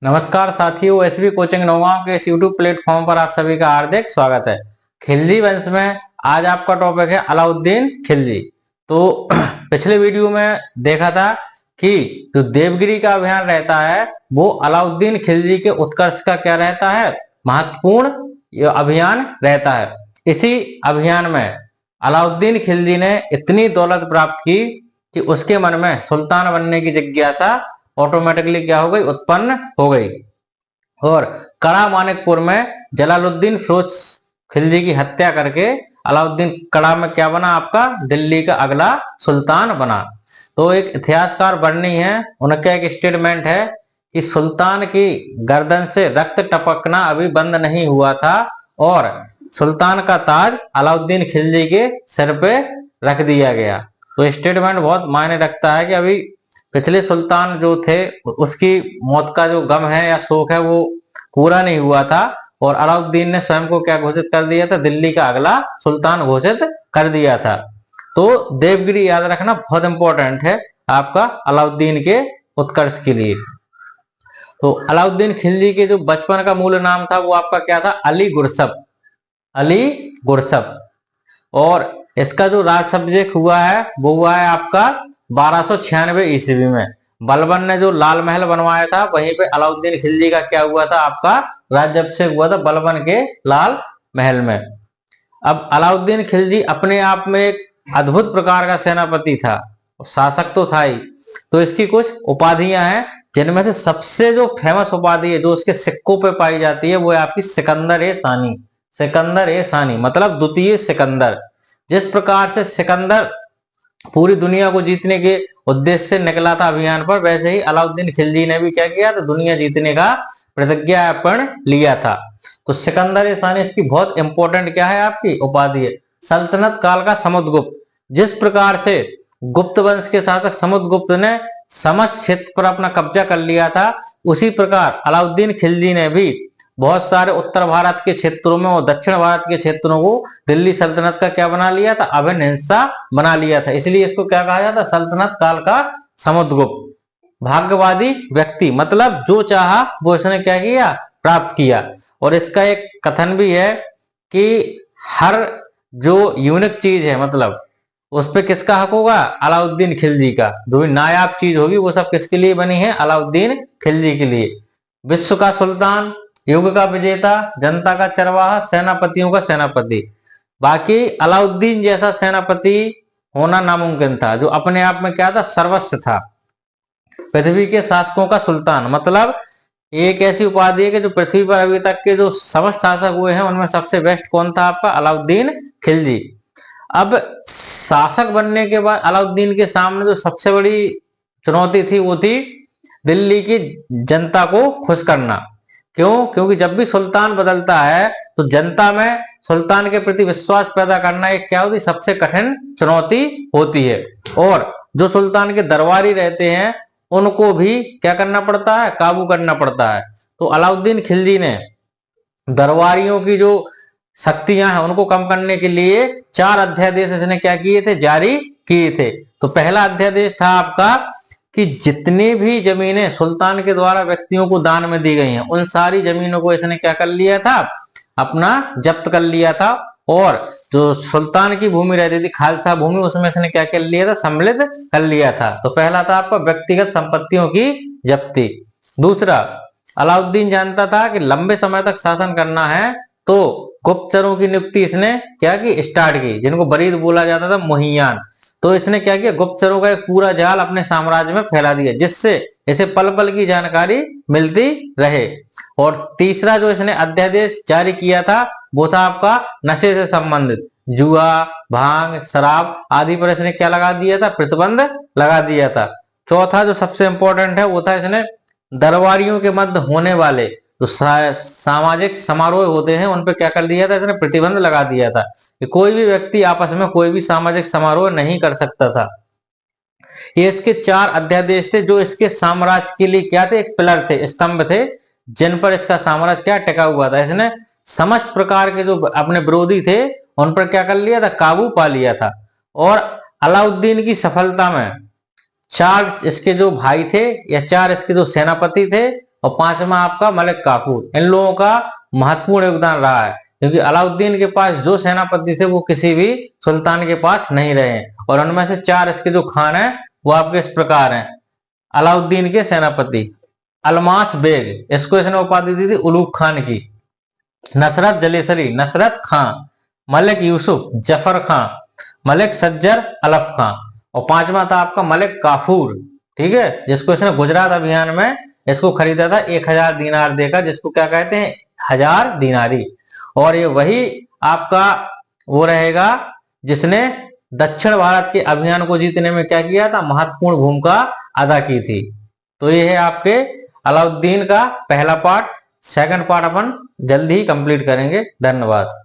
नमस्कार साथियों, SB coaching Naugaon के इस यूट्यूब प्लेटफॉर्म पर आप सभी का हार्दिक स्वागत है। खिलजी वंश में आज आपका टॉपिक है अलाउद्दीन खिलजी। तो पिछले वीडियो में देखा था कि जो देवगिरी का अभियान रहता है वो अलाउद्दीन खिलजी के उत्कर्ष का क्या रहता है, महत्वपूर्ण अभियान रहता है। इसी अभियान में अलाउद्दीन खिलजी ने इतनी दौलत प्राप्त की कि उसके मन में सुल्तान बनने की जिज्ञासा ऑटोमेटिकली क्या हो गई, उत्पन्न हो गई। और कड़ा मानिकपुर में जलालुद्दीन फिरोज खिलजी की हत्या करके अलाउद्दीन कड़ा में क्या बना, आपका दिल्ली का अगला सुल्तान बना। तो एक इतिहासकार बर्नी है, उनका एक स्टेटमेंट है कि सुल्तान की गर्दन से रक्त टपकना अभी बंद नहीं हुआ था और सुल्तान का ताज अलाउद्दीन खिलजी के सिर पे रख दिया गया। तो स्टेटमेंट बहुत मायने रखता है कि अभी पिछले सुल्तान जो थे उसकी मौत का जो गम है या शोक है वो पूरा नहीं हुआ था और अलाउद्दीन ने स्वयं को क्या घोषित कर दिया था, दिल्ली का अगला सुल्तान घोषित कर दिया था। तो देवगिरी याद रखना बहुत इंपॉर्टेंट है आपका अलाउद्दीन के उत्कर्ष के लिए। तो अलाउद्दीन खिलजी के जो बचपन का मूल नाम था वो आपका क्या था, अली गुरसप, अली गुरसप। और इसका जो राज्याभिषेक हुआ है वो हुआ है आपका 1296 ईस्वी में। बलबन ने जो लाल महल बनवाया था वहीं पे अलाउद्दीन खिलजी का क्या हुआ था, आपका राज्याभिषेक हुआ था बलबन के लाल महल में। अब अलाउद्दीन खिलजी अपने आप में एक अद्भुत प्रकार का सेनापति था, शासक तो था ही। तो इसकी कुछ उपाधियां हैं जिनमें से सबसे जो फेमस उपाधि है जो उसके सिक्कों पे पाई जाती है वो है आपकी सिकंदर ए सानी। सिकंदर ए सानी मतलब द्वितीय सिकंदर। जिस प्रकार से सिकंदर पूरी दुनिया को जीतने के उद्देश्य से निकला था अभियान पर, वैसे ही अलाउद्दीन खिलजी ने भी क्या किया था, दुनिया जीतने का प्रतिज्ञापन लिया था। तो सिकंदर ए सानी इसकी बहुत इंपॉर्टेंट क्या है, आपकी उपाधि है। सल्तनत काल का समुद्रगुप्त। जिस प्रकार से गुप्त वंश के शासक समुद्रगुप्त ने समस्त क्षेत्र पर अपना कब्जा कर लिया था, उसी प्रकार अलाउद्दीन खिलजी ने भी बहुत सारे उत्तर भारत के क्षेत्रों में और दक्षिण भारत के क्षेत्रों को दिल्ली सल्तनत का क्या बना लिया था, अभिन्न हिस्सा बना लिया था। इसलिए इसको क्या कहा जाता, सल्तनत काल का समुद्रगुप्त। भाग्यवादी व्यक्ति मतलब जो चाहा वो इसने क्या किया, प्राप्त किया। और इसका एक कथन भी है कि हर जो यूनिक चीज है मतलब उस पे किसका हक होगा, अलाउद्दीन खिलजी का। जो भी नायाब चीज होगी वो सब किसके लिए बनी है, अलाउद्दीन खिलजी के लिए। विश्व का सुल्तान, युग का विजेता, जनता का चरवाहा, सेनापतियों का सेनापति। बाकी अलाउद्दीन जैसा सेनापति होना नामुमकिन था जो अपने आप में क्या था, सर्वस्व था। पृथ्वी के शासकों का सुल्तान मतलब एक ऐसी उपाधि है कि जो पृथ्वी पर अभी तक के जो समस्त शासक हुए हैं उनमें सबसे बेस्ट कौन था, आपका अलाउद्दीन खिलजी। अब शासक बनने के बाद अलाउद्दीन के सामने जो सबसे बड़ी चुनौती थी वो थी दिल्ली की जनता को खुश करना। क्यों? क्योंकि जब भी सुल्तान बदलता है तो जनता में सुल्तान के प्रति विश्वास पैदा करना एक क्या होती, सबसे कठिन चुनौती होती है। और जो सुल्तान के दरबारी रहते हैं उनको भी क्या करना पड़ता है, काबू करना पड़ता है। तो अलाउद्दीन खिलजी ने दरबारियों की जो शक्तियां हैं उनको कम करने के लिए 4 अध्यादेश इसने क्या किए थे, जारी किए थे। तो पहला अध्यादेश था आपका कि जितनी भी जमीनें सुल्तान के द्वारा व्यक्तियों को दान में दी गई हैं उन सारी जमीनों को इसने क्या कर लिया था, अपना जब्त कर लिया था। और जो सुल्तान की भूमि रहती थी खालसा भूमि, उसमें इसने क्या कर लिया था, सम्मिलित कर लिया था। तो पहला था आपका व्यक्तिगत संपत्तियों की जब्ती। दूसरा, अलाउद्दीन जानता था कि लंबे समय तक शासन करना है तो गुप्तचरों की नियुक्ति इसने क्या की, स्टार्ट की, जिनको बरीद बोला जाता था, मुहियान। तो इसने क्या किया, गुप्तचरों का एक पूरा जाल अपने साम्राज्य में फैला दिया जिससे इसे पल पल की जानकारी मिलती रहे। और तीसरा जो इसने अध्यादेश जारी किया था वो था आपका नशे से संबंधित, जुआ, भांग, शराब आदि पर इसने क्या लगा दिया था, प्रतिबंध लगा दिया था। चौथा जो सबसे इंपॉर्टेंट है वो था इसने दरबारियों के मध्य होने वाले तो सामाजिक समारोह होते हैं उन पे क्या कर दिया था, इसने प्रतिबंध लगा दिया था कि कोई भी व्यक्ति आपस में कोई भी सामाजिक समारोह नहीं कर सकता था। ये इसके 4 अध्यादेश थे जो इसके साम्राज्य के लिए क्या थे, एक पिलर थे, स्तंभ थे, जिन पर इसका साम्राज्य क्या टिका हुआ था। इसने समस्त प्रकार के जो अपने विरोधी थे उन पर क्या कर लिया था, काबू पा लिया था। और अलाउद्दीन की सफलता में 4 इसके जो भाई थे या 4 इसके जो सेनापति थे और पांचवा आपका मलिक काफूर। इन लोगों का महत्वपूर्ण योगदान रहा है, क्योंकि अलाउद्दीन के पास जो सेनापति थे वो किसी भी सुल्तान के पास नहीं रहे। और उनमें से चार इसके जो खान है वो आपके इस प्रकार हैं। अलाउद्दीन के सेनापति अलमास बेग, इसको इसने उपाधि दी थी उलूग खान की। नसरत जलेसरी नसरत खां, मलिक यूसुफ जफर खां, मलिक सज्जर अलफ खां, और पांचवा था आपका मलिक काफूर, ठीक है, जिसको इसने गुजरात अभियान में इसको खरीदा था 1000 दीनार देकर, जिसको क्या कहते हैं 1000 दीनारी। और ये वही आपका वो रहेगा जिसने दक्षिण भारत के अभियान को जीतने में क्या किया था, महत्वपूर्ण भूमिका अदा की थी। तो ये है आपके अलाउद्दीन का पहला पार्ट। सेकंड पार्ट अपन जल्दी ही कंप्लीट करेंगे। धन्यवाद।